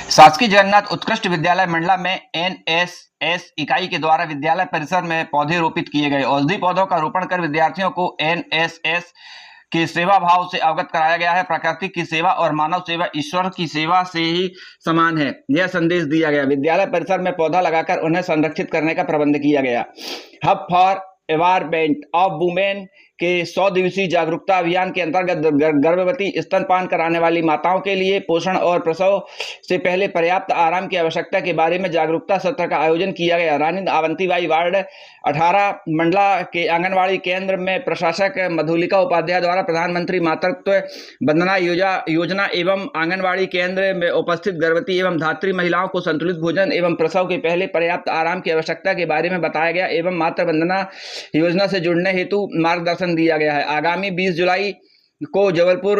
शासकीय जगन्नाथ उत्कृष्ट विद्यालय मंडला में एनएसएस इकाई के द्वारा विद्यालय परिसर में पौधे रोपित किए गए। औषधि पौधों का रोपण कर विद्यार्थियों को एनएसएस के सेवा भाव से अवगत कराया गया है। प्रकृति की सेवा और मानव सेवा ईश्वर की सेवा से ही समान है, यह संदेश दिया गया। विद्यालय परिसर में पौधा लगाकर उन्हें संरक्षित करने का प्रबंध किया गया। Hub for environment of women के 100 दिवसीय जागरूकता अभियान के अंतर्गत गर्भवती स्तनपान कराने वाली माताओं के लिए पोषण और प्रसव से पहले पर्याप्त आराम की आवश्यकता के बारे में जागरूकता सत्र का आयोजन किया गया। रानी अवंतीबाई वार्ड 18 मंडला के आंगनवाड़ी केंद्र में प्रशासक मधुलिका उपाध्याय द्वारा प्रधानमंत्री मातृत्व वंदना योजना एवं आंगनवाड़ी केंद्र में उपस्थित गर्भवती एवं धात्री महिलाओं को संतुलित भोजन एवं प्रसव के पहले पर्याप्त आराम की आवश्यकता के बारे में बताया गया एवं मातृ वंदना योजना से जुड़ने हेतु मार्गदर्शन दिया गया है। आगामी 20 जुलाई को जबलपुर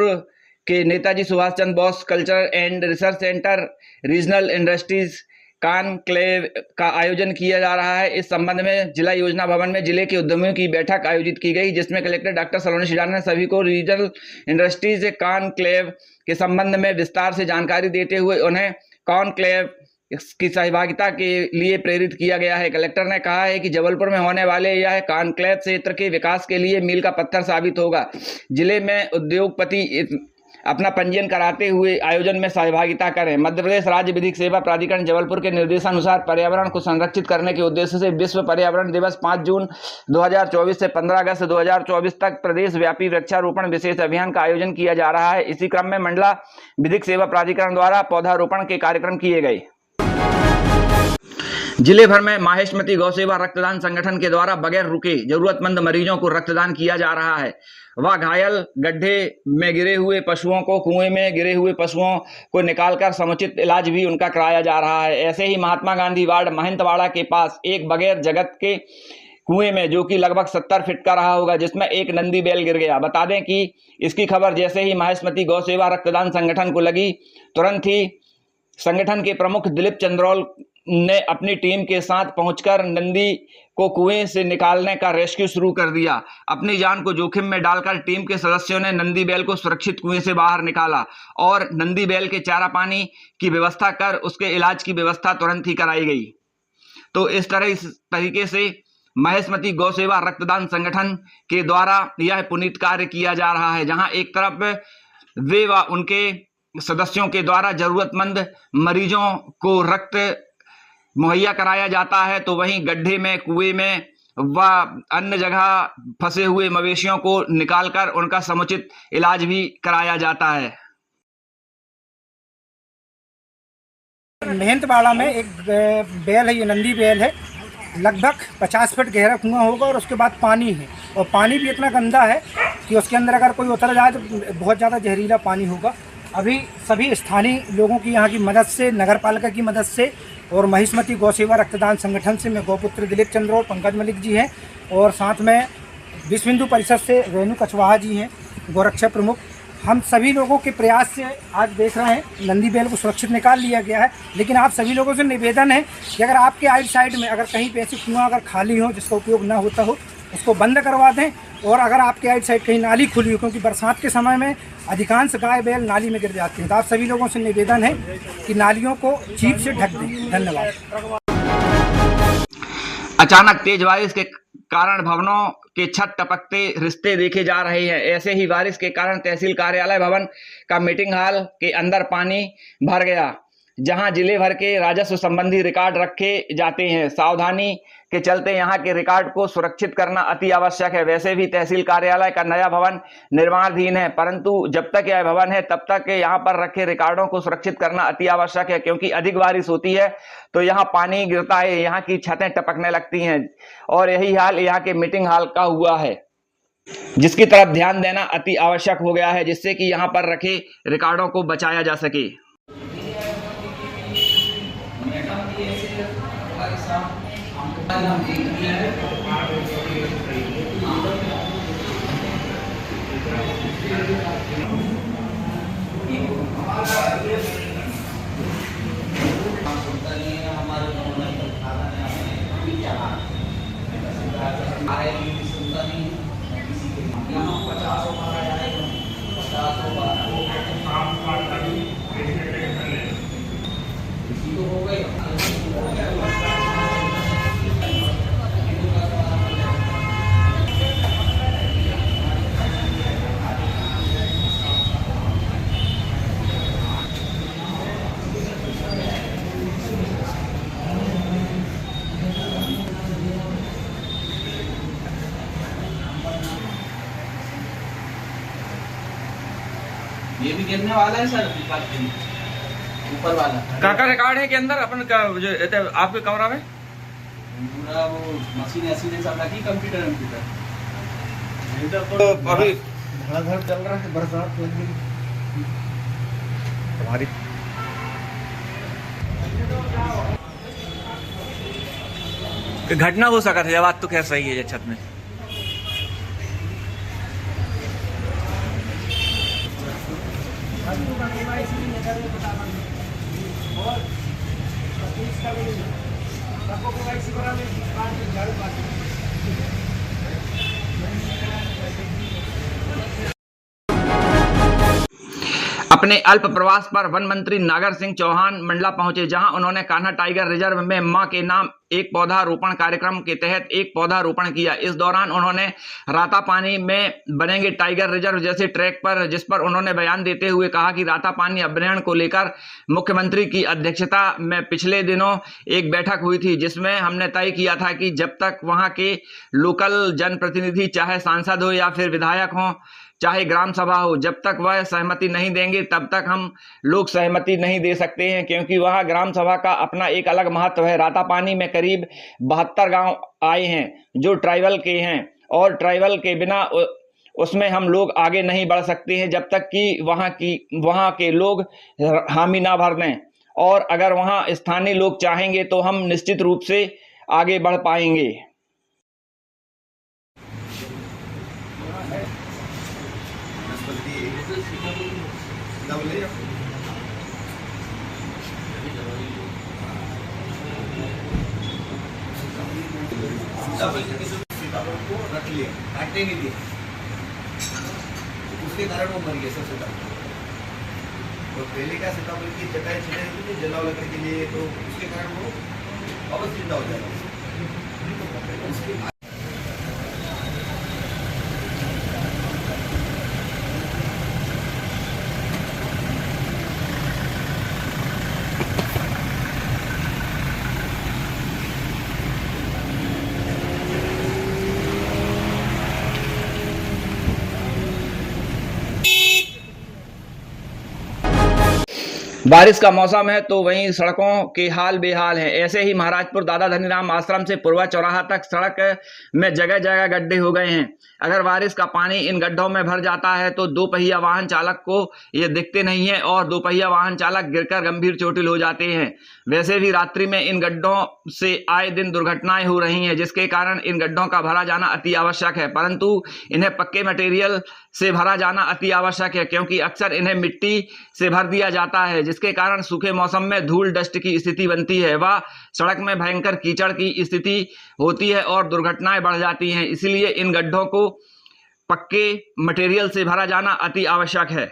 के Netaji Subhash Chandra Bose culture and research centre regional industries conclave का आयोजन किया जा रहा है। इस संबंध में जिला योजना भवन में जिले के उद्यमियों की बैठक आयोजित की गई, जिसमें कलेक्टर डॉक्टर सलोनी शिडाना ने सभी को रीजनल इंडस्ट्रीज कॉन्क्लेव के संबंध में विस्तार से जानकारी देते हुए उन्हें कॉन्क्लेव की सहभागिता के लिए प्रेरित किया गया है। कलेक्टर ने कहा है कि जबलपुर में होने वाले यह कॉन्क्लेव क्षेत्र के विकास के लिए मील का पत्थर साबित होगा। जिले में उद्योगपति अपना पंजीयन कराते हुए आयोजन में सहभागिता करें। मध्य प्रदेश राज्य विधिक सेवा प्राधिकरण जबलपुर के निर्देशानुसार पर्यावरण को संरक्षित करने के उद्देश्य से विश्व पर्यावरण दिवस 5 जून 2024 से 15 अगस्त 2024 तक प्रदेश व्यापी वृक्षारोपण विशेष अभियान का आयोजन किया जा रहा है। इसी क्रम में मंडला विधिक सेवा प्राधिकरण द्वारा पौधारोपण के कार्यक्रम किए गए। जिले भर में माहेश्मती गौसेवा रक्तदान संगठन के द्वारा बगैर रुके जरूरतमंद मरीजों को रक्तदान किया जा रहा है। वह घायल गड्ढे में गिरे हुए पशुओं को, कुएं में गिरे हुए पशुओं को निकालकर समुचित इलाज भी उनका कराया जा रहा है। ऐसे ही महात्मा गांधी वार्ड महंतवाड़ा के पास एक बगैर जगत के कुएं में, जो कि लगभग 70 फीट का रहा होगा, जिसमें एक नंदी बैल गिर गया। बता दें कि इसकी खबर जैसे ही माहेश्मती गौसेवा रक्तदान संगठन को लगी, तुरंत ही संगठन के प्रमुख दिलीप चंद्रोल ने अपनी टीम के साथ पहुंचकर नंदी को कुएं से निकालने का रेस्क्यू शुरू कर दिया। अपनी जान को जोखिम में डालकर टीम के सदस्यों ने नंदी बैल को सुरक्षित कुएं से बाहर निकाला और नंदी बैल के चारा पानी की व्यवस्था कर उसके इलाज की व्यवस्था तुरंत ही कराई गई। तो इस तरीके से माहेश्मती गौसेवा रक्तदान संगठन के द्वारा यह पुनीत कार्य किया जा रहा है, जहां एक तरफ वे व उनके सदस्यों के द्वारा जरूरतमंद मरीजों को रक्त मुहैया कराया जाता है, तो वहीं गड्ढे में, कुएं में व अन्य जगह फंसे हुए मवेशियों को निकालकर उनका समुचित इलाज भी कराया जाता है। महंतवाड़ा में एक बैल है, ये नंदी बैल है, लगभग 50 फीट गहरा कुआं होगा और उसके बाद पानी है, और पानी भी इतना गंदा है कि उसके अंदर अगर कोई उतर जाए तो बहुत ज़्यादा जहरीला पानी होगा। अभी सभी स्थानीय लोगों की यहाँ की मदद से, नगर पालिका की मदद से और माहेश्मती गौसेवा रक्तदान संगठन से मैं गौपुत्र दिलीप चंद्र और पंकज मलिक जी हैं, और साथ में विश्व हिंदू परिषद से रेणु कछवाहा जी हैं, गोरक्षा प्रमुख। हम सभी लोगों के प्रयास से आज देख रहे हैं नंदी बैल को सुरक्षित निकाल लिया गया है। लेकिन आप सभी लोगों से निवेदन है कि अगर आपके आइड साइड में अगर कहीं पे ऐसी कुआं अगर खाली हो जिसका उपयोग ना होता हो, उसको बंद करवा दें। और अगर आपके आइड साइड कहीं नाली खुली हो, क्योंकि बरसात के समय में अधिकांश गाय बैल नाली में गिर जाती हैं, तो आप सभी लोगों से निवेदन है कि नालियों को चीप से ढक दें। धन्यवाद। अचानक तेज बारिश के कारण भवनों के छत टपकते रिश्ते देखे जा रहे हैं। ऐसे ही बारिश के कारण तहसील कार्यालय भवन का मीटिंग हॉल के अंदर पानी भर गया, जहां जिले भर के राजस्व संबंधी रिकॉर्ड रखे जाते हैं। सावधानी के चलते यहां के रिकॉर्ड को सुरक्षित करना अति आवश्यक है। वैसे भी तहसील कार्यालय का नया भवन निर्माणाधीन है, परंतु जब तक यह भवन है तब तक यहां पर रखे रिकॉर्डों को सुरक्षित करना अति आवश्यक है, क्योंकि अधिक बारिश होती है तो यहां पानी गिरता है, यहां की छतें टपकने लगती हैं, और यही हाल यहां के मीटिंग हॉल का हुआ है, जिसकी तरफ ध्यान देना अति आवश्यक हो गया है, जिससे कि यहां पर रखे रिकॉर्डों को बचाया जा सके। गिरने वाला है सर, ऊपर वाला का रिकॉर्ड है के अंदर अपन का जो आपके कमरा में पूरा वो मशीन सब लगी, कंप्यूटर तो अभी धड़ाधड़ चल रहा है, बरसात लग गई हमारी घटना हो सका था, बात तो खैर सही है छत में। अपने अल्प प्रवास पर वन मंत्री नागर सिंह चौहान मंडला पहुंचे, जहां उन्होंने कान्हा टाइगर रिजर्व में मां के नाम एक पौधा रोपण कार्यक्रम के तहत एक पौधा रोपण किया। इस दौरान उन्होंने राता पानी में बनेंगे टाइगर रिजर्व जैसे ट्रैक पर, जिस पर उन्होंने बयान देते हुए कहा कि राता पानी अभ्यारण्य को लेकर मुख्यमंत्री की अध्यक्षता में पिछले दिनों एक बैठक हुई थी, जिसमें हमने तय किया था कि जब तक वहां के लोकल जनप्रतिनिधि, चाहे सांसद हो या फिर विधायक हो, चाहे ग्राम सभा हो, जब तक वह सहमति नहीं देंगे तब तक हम लोग सहमति नहीं दे सकते हैं, क्योंकि वह ग्राम सभा का अपना एक अलग महत्व है। राता पानी में करीब 72 गांव आए हैं जो ट्राइबल के हैं, और ट्राइबल के बिना उसमें हम लोग आगे नहीं बढ़ सकते हैं जब तक कि वहां के लोग हामी ना भर दें, और अगर वहां स्थानीय लोग चाहेंगे तो हम निश्चित रूप से आगे बढ़ पाएंगे। रख लिए, काटने नहीं दिए, उसके कारण वो मर गए सबसे पहले। और पहले का सीताफल की चटाई छिटाई थी जलाव लकड़ी के लिए, तो उसके कारण वो वापस जिंदा हो जाएगा। बारिश का मौसम है तो वहीं सड़कों के हाल बेहाल हैं। ऐसे ही महाराजपुर दादा धनीराम आश्रम से पूर्वा चौराहा तक सड़क में जगह जगह गड्ढे हो गए हैं। अगर बारिश का पानी इन गड्ढों में भर जाता है तो दो पहिया वाहन चालक को ये दिखते नहीं है और दो पहिया वाहन चालक गिरकर गंभीर चोटिल हो जाते हैं। वैसे भी रात्रि में इन गड्ढों से आए दिन दुर्घटनाएं हो रही हैं, जिसके कारण इन गड्ढों का भरा जाना अति आवश्यक है, परंतु इन्हें पक्के मटेरियल से भरा जाना अति आवश्यक है, क्योंकि अक्सर इन्हें मिट्टी से भर दिया जाता है, जिसके कारण सूखे मौसम में धूल डस्ट की स्थिति बनती है, व सड़क में भयंकर कीचड़ की स्थिति होती है और दुर्घटनाएं बढ़ जाती हैं। इसलिए इन गड्ढों को पक्के मटेरियल से भरा जाना अति आवश्यक है।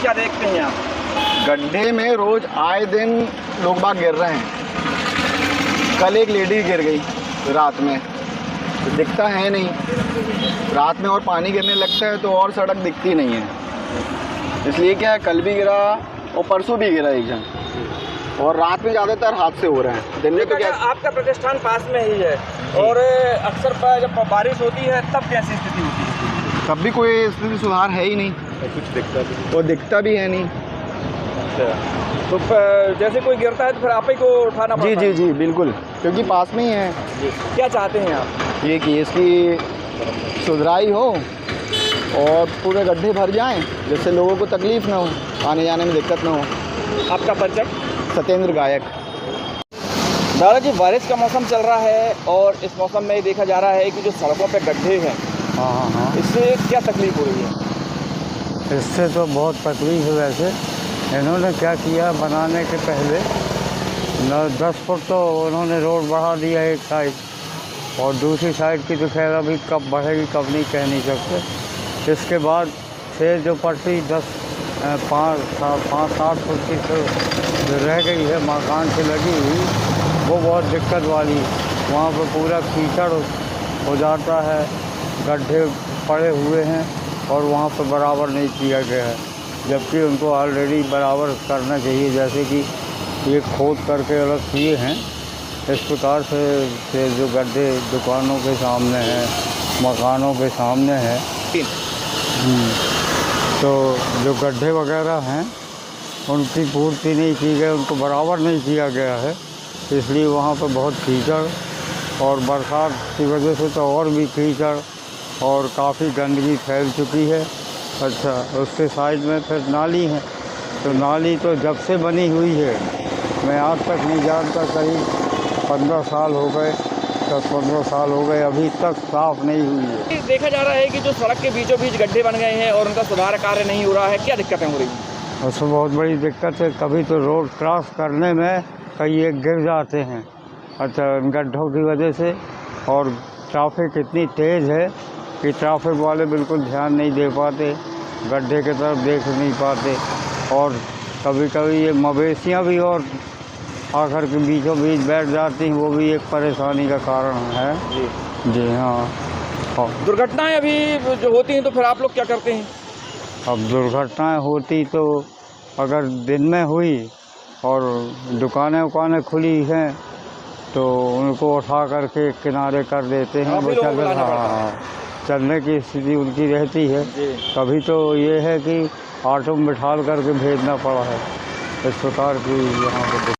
समस्या देखते हैं आप? गड्ढे में रोज आए दिन लोग बाग गिर रहे हैं। कल एक लेडी गिर गई रात में, तो दिखता है नहीं, रात में और पानी गिरने लगता है तो और सड़क दिखती नहीं है। इसलिए क्या है, कल भी गिरा और परसों भी गिरा एक जन, और रात में ज़्यादातर हादसे हो रहे हैं। दिन में तो क्या, आपका प्रतिष्ठान पास में ही है और अक्सर जब बारिश होती है तब कैसी स्थिति होती है? तब भी कोई स्थिति सुधार है ही नहीं, कुछ दिखता भी है नहीं। तो जैसे कोई गिरता है तो फिर आप ही को उठाना पड़ता है? जी बिल्कुल, क्योंकि पास में ही है। क्या चाहते हैं आप? ये कि इसकी सुधराई हो और पूरे गड्ढे भर जाएं, जिससे लोगों को तकलीफ ना हो, आने जाने में दिक्कत ना हो। आपका परिचय? सत्येंद्र गायक। दादाजी, बारिश का मौसम चल रहा है और इस मौसम में देखा जा रहा है कि जो सड़कों पे गड्ढे हैं, हाँ, इससे क्या तकलीफ हो रही है? इससे तो बहुत तकलीफ है। वैसे इन्होंने क्या किया, बनाने के पहले 10 फुट तो उन्होंने रोड बढ़ा दिया एक साइड, और दूसरी साइड की तो खैर अभी कब बढ़ेगी कब नहीं कह नहीं सकते। इसके बाद से जो पट्टी 5-7 फुट की जो रह गई है मकान से लगी हुई, वो बहुत दिक्कत वाली। वहाँ पर पूरा कीचड़ हो जाता है, गड्ढे पड़े हुए हैं और वहाँ पर बराबर नहीं किया गया है, जबकि उनको ऑलरेडी बराबर करना चाहिए। जैसे कि ये खोद करके अलग किए हैं, इस प्रकार से जो गड्ढे दुकानों के सामने हैं, मकानों के सामने हैं, तो जो गड्ढे वगैरह हैं उनकी पूर्ति नहीं की गई, उनको बराबर नहीं किया गया है, इसलिए वहाँ पर बहुत कीचड़, और बरसात की वजह से तो और भी कीचड़ और काफ़ी गंदगी फैल चुकी है। अच्छा, उसके साइड में फिर नाली है, तो नाली तो जब से बनी हुई है मैं आज तक नहीं जानता, करीब 15 साल हो गए, 10-15 साल हो गए, अभी तक साफ़ नहीं हुई है। देखा जा रहा है कि जो सड़क के बीचों बीच गड्ढे बन गए हैं और उनका सुधार कार्य नहीं हो रहा है, क्या दिक्कतें हो रही हैं? उसमें बहुत बड़ी दिक्कत है, कभी तो रोड क्रॉस करने में कई एक गिर जाते हैं, अच्छा, गड्ढों की वजह से। और ट्रैफिक इतनी तेज़ है कि ट्रैफिक वाले बिल्कुल ध्यान नहीं दे पाते, गड्ढे की तरफ देख नहीं पाते, और कभी कभी ये मवेशियाँ भी और आखिर के बीचों बीच बैठ जाती हैं, वो भी एक परेशानी का कारण है। जी हाँ। दुर्घटनाएं अभी जो होती हैं तो फिर आप लोग क्या करते हैं? अब दुर्घटनाएं होती तो अगर दिन में हुई और दुकानें खुली हैं तो उनको उठा करके किनारे कर देते हैं, वो चलने की स्थिति उनकी रहती है। कभी तो ये है कि ऑटो में बिठा करके भेजना पड़ा है, इस प्रकार की यहाँ पर।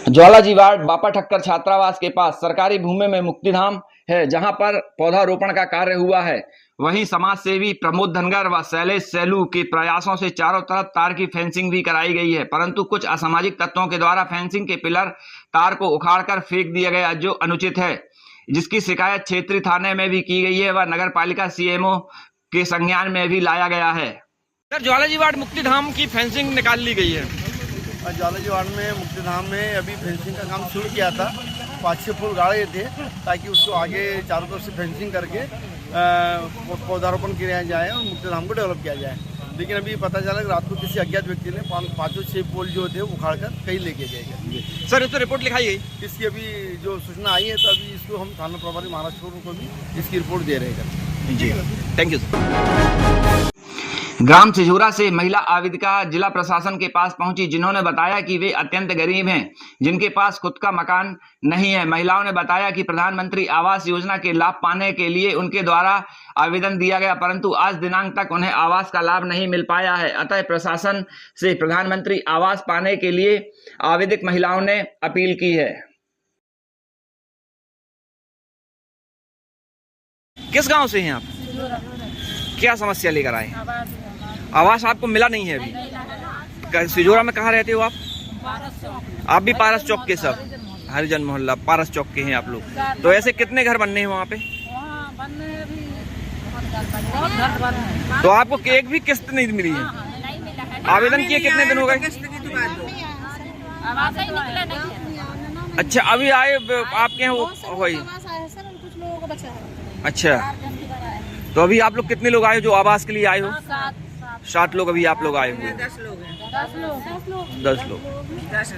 ज्वालाजी वार्ड बापा ठक्कर छात्रावास के पास सरकारी भूमि में मुक्तिधाम है, जहां पर पौधारोपण का कार्य हुआ है। वहीं समाज सेवी प्रमोद धनगर व शैलेश सैलू के प्रयासों से चारों तरफ तार की फेंसिंग भी कराई गई है, परंतु कुछ असामाजिक तत्वों के द्वारा फेंसिंग के पिलर तार को उखाड़कर फेंक दिया गया, जो अनुचित है, जिसकी शिकायत क्षेत्रीय थाने में भी की गई है व नगर पालिका सीएमओ के संज्ञान में भी लाया गया है। सर, ज्वालाजी वार्ड मुक्तिधाम की फेंसिंग निकाल ली गई है। ज्वालाजी वार्ड में मुक्तिधाम में अभी फेंसिंग का काम शुरू किया था, 5-6 फुट गाड़े थे ताकि उसको आगे चारों तरफ से फेंसिंग करके पौधारोपण किया जाए और मुक्तिधाम को डेवलप किया जाए। लेकिन अभी पता चला कि रात को किसी अज्ञात व्यक्ति ने 5-6 पोल जो थे उखाड़ कर कहीं लेके गए। सर, इस पर रिपोर्ट लिखाई गई? इसकी अभी जो सूचना आई है तो अभी इसको हम थाना प्रभारी महाराष्ट्र को भी इसकी रिपोर्ट दे रहे हैं। जी, थैंक यू सर। ग्राम सिझोरा से महिला आवेदिका जिला प्रशासन के पास पहुंची, जिन्होंने बताया कि वे अत्यंत गरीब हैं, जिनके पास खुद का मकान नहीं है। महिलाओं ने बताया कि प्रधानमंत्री आवास योजना के लाभ पाने के लिए उनके द्वारा आवेदन दिया गया, परंतु आज दिनांक तक उन्हें आवास का लाभ नहीं मिल पाया है। अतः प्रशासन से प्रधानमंत्री आवास पाने के लिए आवेदित महिलाओं ने अपील की है। किस गांव से हैं आप? क्या समस्या लेकर आए? आवास आपको मिला नहीं है अभी? सिझोरा में कहाँ रहते हो आप? आप भी पारस चौक के? सब हरिजन मोहल्ला पारस चौक के हैं आप लोग। तो ऐसे कितने घर बनने हैं वहाँ पे? तो आपको एक भी किस्त नहीं मिली है? आवेदन किए कितने दिन हो गए? अच्छा, अभी आए आपके यहाँ वही? अच्छा, तो अभी आप लोग कितने लोग आए हो जो आवास के लिए आए हो? 7 लोग अभी आप लोग आए हुए? 10 लोग हैं। 10 लोग। 10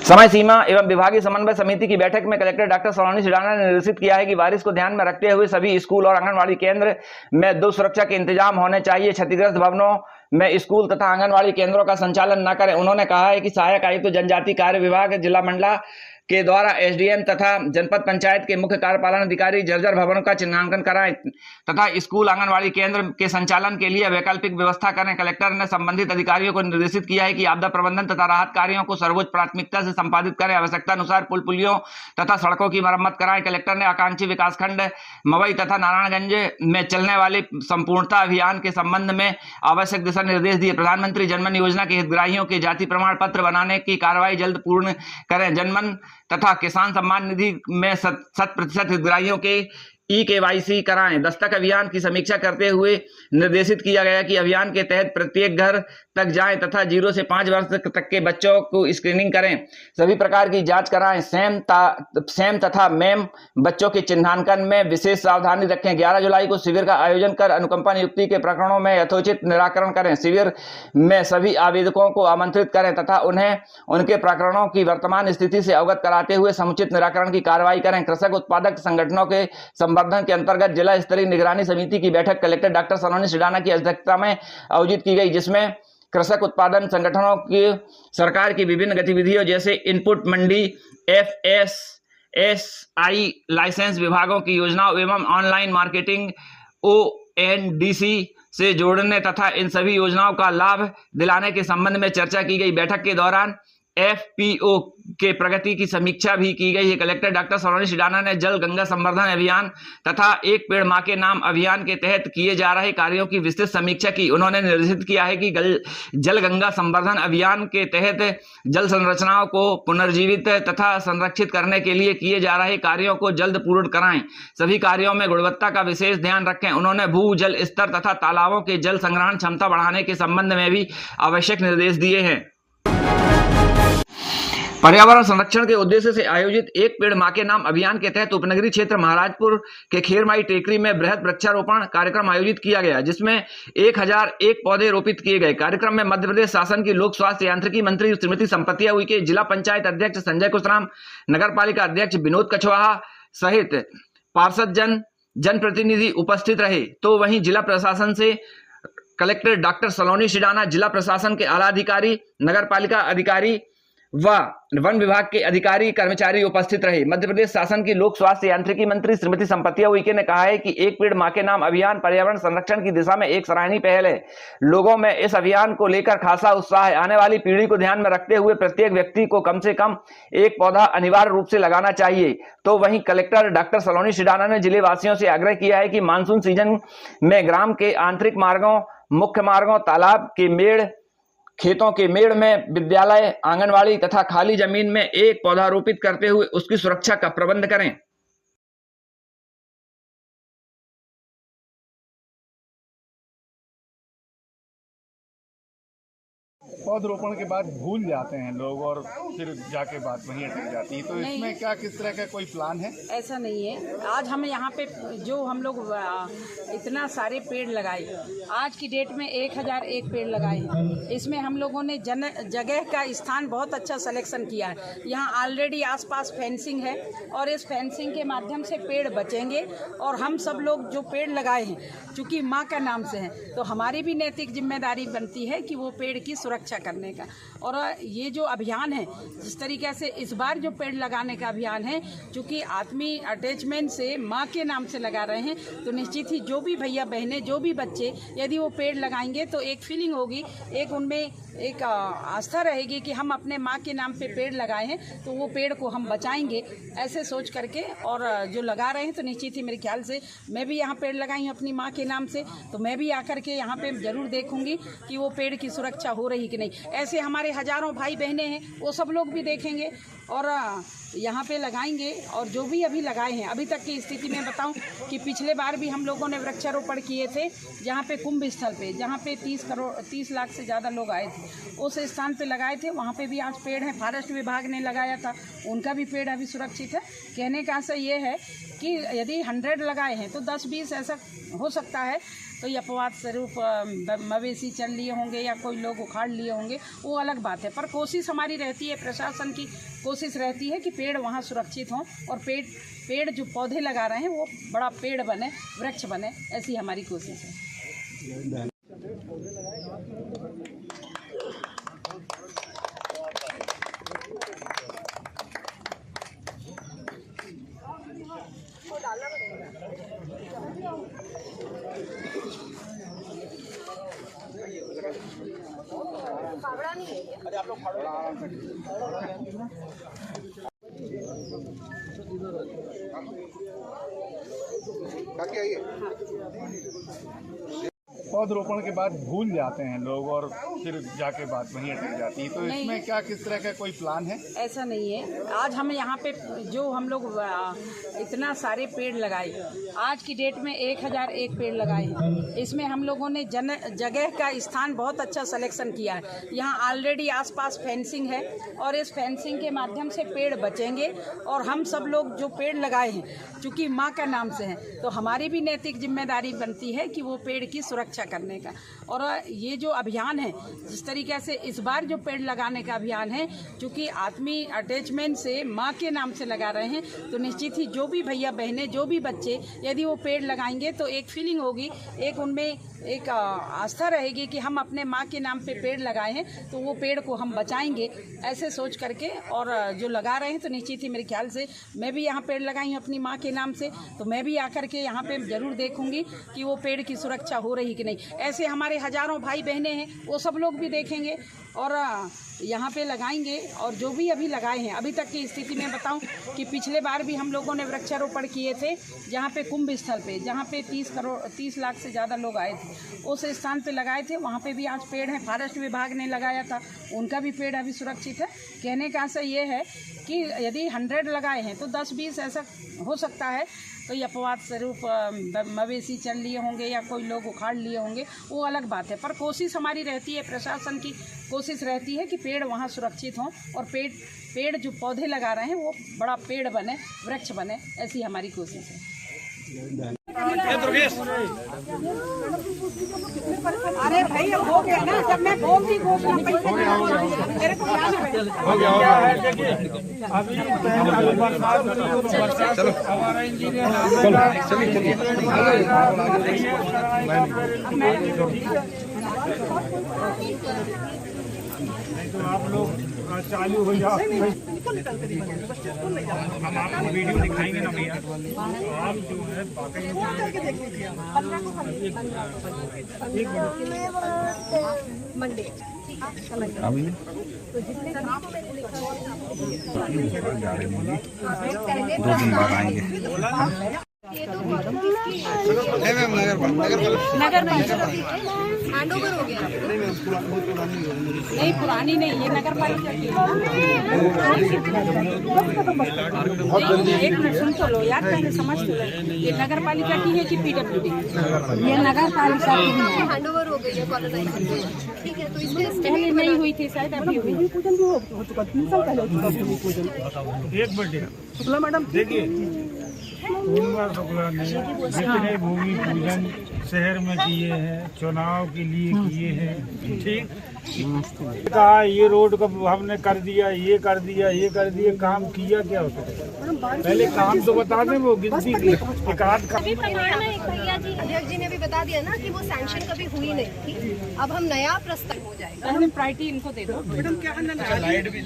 समय सीमा एवं विभागीय समन्वय समिति की बैठक में कलेक्टर डॉक्टर सलोनी सिडाना ने निर्देशित किया है कि बारिश को ध्यान में रखते हुए सभी स्कूल और आंगनबाड़ी केंद्र में 2 सुरक्षा के इंतजाम होने चाहिए। क्षतिग्रस्त भवनों में स्कूल तथा आंगनबाड़ी केंद्रों का संचालन न करें। उन्होंने कहा है कि सहायक आयुक्त जनजातीय कार्य विभाग जिला मंडला के द्वारा एसडीएम तथा जनपद पंचायत के मुख्य कार्यपालन अधिकारी जर्जर भवनों का चिन्हांकन कराएं तथा स्कूल आंगनबाड़ी केंद्र के संचालन के लिए वैकल्पिक व्यवस्था करें। कलेक्टर ने संबंधित अधिकारियों को निर्देशित किया है कि आपदा प्रबंधन तथा राहत कार्यों को सर्वोच्च प्राथमिकता से संपादित करें। आवश्यकता अनुसार पुल पुलियों तथा सड़कों की मरम्मत कराएं। कलेक्टर ने आकांक्षी विकासखंड मवई तथा नारायणगंज में चलने वाले संपूर्णता अभियान के संबंध में आवश्यक दिशा निर्देश दिए। प्रधानमंत्री जनमन योजना के हितग्राहियों के जाति प्रमाण पत्र बनाने की कार्रवाई जल्द पूर्ण करें। जनमन तथा किसान सम्मान निधि में 100% हितग्राहियों के KYC कराएं। दस्तक अभियान की समीक्षा करते हुए निर्देशित किया गया कि अभियान के तहत प्रत्येक घर तक जाएं तथा 0 से 5 वर्ष तक के बच्चों को स्क्रीनिंग करें, सभी प्रकार की जांच कराएं। सेम तथा मेम बच्चों के चिन्हांकन में विशेष सावधानी रखें। 11 जुलाई को शिविर का आयोजन कर अनुकंपा नियुक्ति के प्रकरणों में यथोचित निराकरण करें। शिविर में सभी आवेदकों को आमंत्रित करें तथा उन्हें उनके प्रकरणों की वर्तमान स्थिति से अवगत कराते हुए समुचित निराकरण की कार्रवाई करें। कृषक उत्पादक संगठनों के संवर्धन के अंतर्गत जिला स्तरीय निगरानी समिति की बैठक कलेक्टर डॉक्टर सलोनी सिडाना की अध्यक्षता में आयोजित की गई, जिसमें कृषक उत्पादन संगठनों की सरकार की विभिन्न गतिविधियों जैसे इनपुट मंडी, FSSI लाइसेंस विभागों की योजनाओं एवं ऑनलाइन मार्केटिंग ONDC से जोड़ने तथा इन सभी योजनाओं का लाभ दिलाने के संबंध में चर्चा की गई। बैठक के दौरान FPO के प्रगति की समीक्षा भी की गई है। कलेक्टर डॉक्टर सलोनी सिडाना ने जल गंगा संवर्धन अभियान तथा एक पेड़ मां के नाम अभियान के तहत किए जा रहे कार्यों की विस्तृत समीक्षा की। उन्होंने निर्देशित किया है कि जल गंगा संवर्धन अभियान के तहत जल संरचनाओं को पुनर्जीवित तथा संरक्षित करने के लिए किए जा रहे कार्यों को जल्द पूर्ण कराएं। सभी कार्यों में गुणवत्ता का विशेष ध्यान रखें। उन्होंने भू जल स्तर तथा तालाबों के जल संग्रहण क्षमता बढ़ाने के संबंध में भी आवश्यक निर्देश दिए हैं। पर्यावरण संरक्षण के उद्देश्य से आयोजित एक पेड़ मां के नाम अभियान के तहत उपनगरीय क्षेत्र महाराजपुर के खेरमाई टेकरी में बृहद वृक्षारोपण कार्यक्रम आयोजित किया गया, जिसमें 1001 पौधे रोपित किए गए। कार्यक्रम में मध्य प्रदेश शासन की लोक स्वास्थ्य यांत्रिकी मंत्री श्रीमती संपतिया उइके, जिला पंचायत अध्यक्ष संजय कुशराम, नगर पालिका अध्यक्ष विनोद कछवाहा सहित पार्षद जनप्रतिनिधि उपस्थित रहे। तो वहीं जिला प्रशासन से कलेक्टर डॉक्टर सलोनी सिडाना, जिला प्रशासन के आला अधिकारी, नगर पालिका अधिकारी व वन विभाग के अधिकारी कर्मचारी उपस्थित रहे। मध्य प्रदेश शासन की लोक स्वास्थ्य यांत्रिकी मंत्री श्रीमती संपतिया उइके ने कहा है कि एक पेड़ मां के नाम अभियान पर्यावरण संरक्षण की दिशा में एक सराहनीय पहल है। लोगों में इस अभियान को लेकर खासा उत्साह है। आने वाली पीढ़ी को ध्यान में रखते हुए प्रत्येक व्यक्ति को कम से कम एक पौधा अनिवार्य रूप से लगाना चाहिए। तो वहीं कलेक्टर डॉक्टर सलोनी सिडाना ने जिले वासियों से आग्रह किया है कि मानसून सीजन में ग्राम के आंतरिक मार्गों, मुख्य मार्गों, तालाब के मेड़, खेतों के मेड़ में विद्यालय, आंगनवाड़ी तथा खाली जमीन में एक पौधा रोपित करते हुए उसकी सुरक्षा का प्रबंध करें। पौधरोपण के बाद भूल जाते हैं लोग और फिर जाके बात वहीं अटक जाती है, तो इसमें क्या किस तरह का कोई प्लान है? ऐसा नहीं है। आज हम यहाँ पे जो हम लोग इतना सारे पेड़ लगाए, आज की डेट में 1001 पेड़ लगाए हैं। इसमें हम लोगों ने जगह का स्थान बहुत अच्छा सिलेक्शन किया है। यहाँ ऑलरेडी आसपास फेंसिंग है और इस फेंसिंग के माध्यम से पेड़ बचेंगे और हम सब लोग जो पेड़ लगाए हैं, चूँकि माँ का नाम से हैं, तो हमारी भी नैतिक जिम्मेदारी बनती है कि वो पेड़ की सुरक्षा करने का। और ये जो अभियान है, जिस तरीके से इस बार जो पेड़ लगाने का अभियान है, चूँकि आत्मीय अटैचमेंट से माँ के नाम से लगा रहे हैं, तो निश्चित ही जो भी भैया बहनें, जो भी बच्चे यदि वो पेड़ लगाएंगे तो एक फीलिंग होगी, एक उनमें एक आस्था रहेगी कि हम अपने माँ के नाम पे पेड़ लगाए हैं, तो वो पेड़ को हम बचाएंगे, ऐसे सोच करके। और जो लगा रहे हैं तो निश्चित ही मेरे ख्याल से मैं भी यहाँ पेड़ लगाई हूँ अपनी माँ के नाम से, तो मैं भी आकर के यहाँ पे ज़रूर देखूंगी कि वो पेड़ की सुरक्षा हो रही कि नहीं। ऐसे हमारे हजारों भाई बहनें हैं, वो सब लोग भी देखेंगे और यहाँ पे लगाएंगे। और जो भी अभी लगाए हैं, अभी तक की स्थिति में बताऊं कि पिछले बार भी हम लोगों ने वृक्षारोपण किए थे जहाँ पे कुंभ स्थल पे, जहाँ पे 30 लाख से ज़्यादा लोग आए थे, उस स्थान पे लगाए थे। वहाँ पे भी आज पेड़ हैं, फॉरेस्ट विभाग ने लगाया था, उनका भी पेड़ अभी सुरक्षित है। कहने का आशय ये है कि यदि 100 लगाए हैं तो 10-20 ऐसा हो सकता है कोई अपवाद स्वरूप मवेशी चल लिए होंगे या कोई लोग उखाड़ लिए होंगे, वो अलग बात है। पर कोशिश हमारी रहती है, प्रशासन की कोशिश रहती है कि पेड़ वहाँ सुरक्षित हों और पेड़ जो पौधे लगा रहे हैं वो बड़ा पेड़ बने, वृक्ष बने, ऐसी हमारी कोशिश है। पौधरोपण के बाद भूल जाते हैं लोग और फिर जाके बात वहीं अटक जाती है, तो इसमें क्या किस तरह का कोई प्लान है? ऐसा नहीं है। आज हम यहाँ पे जो हम लोग इतना सारे पेड़ लगाए, आज की डेट में 1001 पेड़ लगाए हैं। इसमें हम लोगों ने जगह का स्थान बहुत अच्छा सिलेक्शन किया है। यहाँ ऑलरेडी आसपास फेंसिंग है और इस फेंसिंग के माध्यम से पेड़ बचेंगे। और हम सब लोग जो पेड़ लगाए हैं, चूँकि माँ का नाम से हैं, तो हमारी भी नैतिक जिम्मेदारी बनती है कि वो पेड़ की सुरक्षा करने का। और ये जो अभियान है, जिस तरीके से इस बार जो पेड़ लगाने का अभियान है, चूँकि आत्मी अटैचमेंट से माँ के नाम से लगा रहे हैं, तो निश्चित ही जो भी भैया बहनें, जो भी बच्चे यदि वो पेड़ लगाएंगे तो एक फीलिंग होगी, एक उनमें एक आस्था रहेगी कि हम अपने माँ के नाम पे पेड़ लगाए हैं, तो वो पेड़ को हम बचाएंगे, ऐसे सोच करके। और जो लगा रहे हैं तो निश्चित ही मेरे ख्याल से मैं भी यहाँ पेड़ लगाई हूँ अपनी माँ के नाम से, तो मैं भी आकर के यहाँ पे ज़रूर देखूँगी कि वो पेड़ की सुरक्षा हो रही कि नहीं। ऐसे हमारे हज़ारों भाई बहनें हैं, वो सब लोग भी देखेंगे और यहाँ पे लगाएंगे। और जो भी अभी लगाए हैं, अभी तक की स्थिति में बताऊं कि पिछले बार भी हम लोगों ने वृक्षारोपण किए थे जहाँ पे कुंभ स्थल पे, जहाँ पे 30 लाख से ज़्यादा लोग आए थे, उस स्थान पे लगाए थे। वहाँ पे भी आज पेड़ हैं, फॉरेस्ट विभाग ने लगाया था, उनका भी पेड़ अभी सुरक्षित है। कहने का आशय ये है कि यदि 100 लगाए हैं तो 10-20 ऐसा हो सकता है कोई अपवाद स्वरूप मवेशी चल लिए होंगे या कोई लोग उखाड़ लिए होंगे, वो अलग बात है। पर कोशिश हमारी रहती है, प्रशासन की कोशिश रहती है कि पेड़ वहाँ सुरक्षित हों और पेड़ जो पौधे लगा रहे हैं वो बड़ा पेड़ बने, वृक्ष बने, ऐसी हमारी कोशिश है। अरे भाई अब हो गया ना, जब मैं बोलती मेरे को हो गया अभी हमारा इंजीनियर तो आप लोग चालू हो जाओ। हम आपको वीडियो दिखाएंगे ना भैया, आप जो है मंडे दो दिन बाद आएंगे। नगर हैंडओवर हो गया नहीं, पुरानी नहीं, ये नगर पालिका की। एक मिनट सुन तो लो यार, पहले समझ तो लो, ये नगर पालिका की है कि पीडब्ल्यूडी? ये नगर पालिका की है। हैंडओवर हो गई है कॉलोनाइजेशन, ठीक है। तो इसमें पहले नहीं हुई थी शायद, अभी हुई। पूजन भी हो चुका 3 साल पहले हो चुका। एक मिनट शुक्ला मैडम देखिए, शुक्ला ने जितने भूमि पूजन शहर में किए हैं, चुनाव के लिए किए हैं, ठीक कहा ये रोड का हमने कर दिया, ये कर दिया, ये कर दिया, काम किया क्या होता है? पहले काम तो बता दें, वो गिनती की एक आध का भैया जी अध्यक्ष जी ने भी बता दिया ना कि वो सैंक्शन कभी हुई नहीं थी। अब हम नया प्रस्ताव हो जाएगा, हम प्रायोरिटी इनको दे दो। मैडम क्या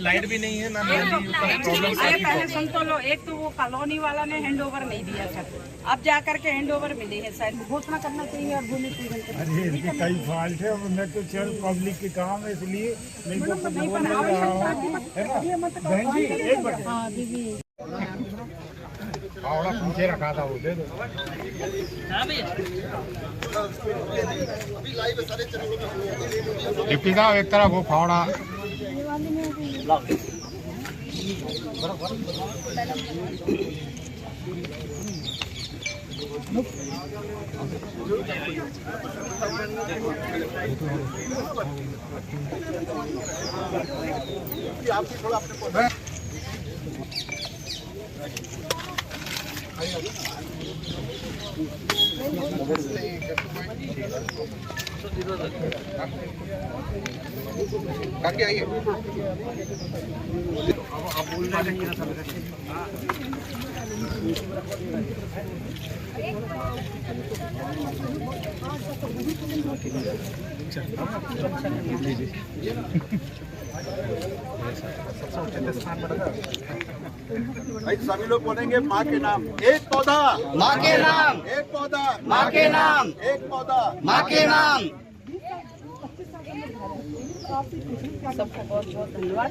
लाइट भी नहीं है ना, अरे पहले सुन तो लो, एक तो वो कॉलोनी वाला ने हैंडओवर नहीं दिया था, अब जा करके हैंडओवर मिले हैं, शायद घोषणा करना चाहिए और भूमि पूजन। अरे इनके कई फाल्ट है, मैं तो चल पब्लिक के काम है इसलिए नहीं तो कुछ बोल नहीं रहा हूँ, है ना बहन जी। एक मिनट फावड़ा पीछे रखा था, वो दे दो। डिप्टी साहब एक तरफ वो फावड़ा काकी आइए। भाई सभी लोग बोलेंगे माँ के नाम। एक पौधा माँ के नाम, एक पौधा माँ के नाम, एक पौधा माँ के नाम। सबको बहुत बहुत धन्यवाद।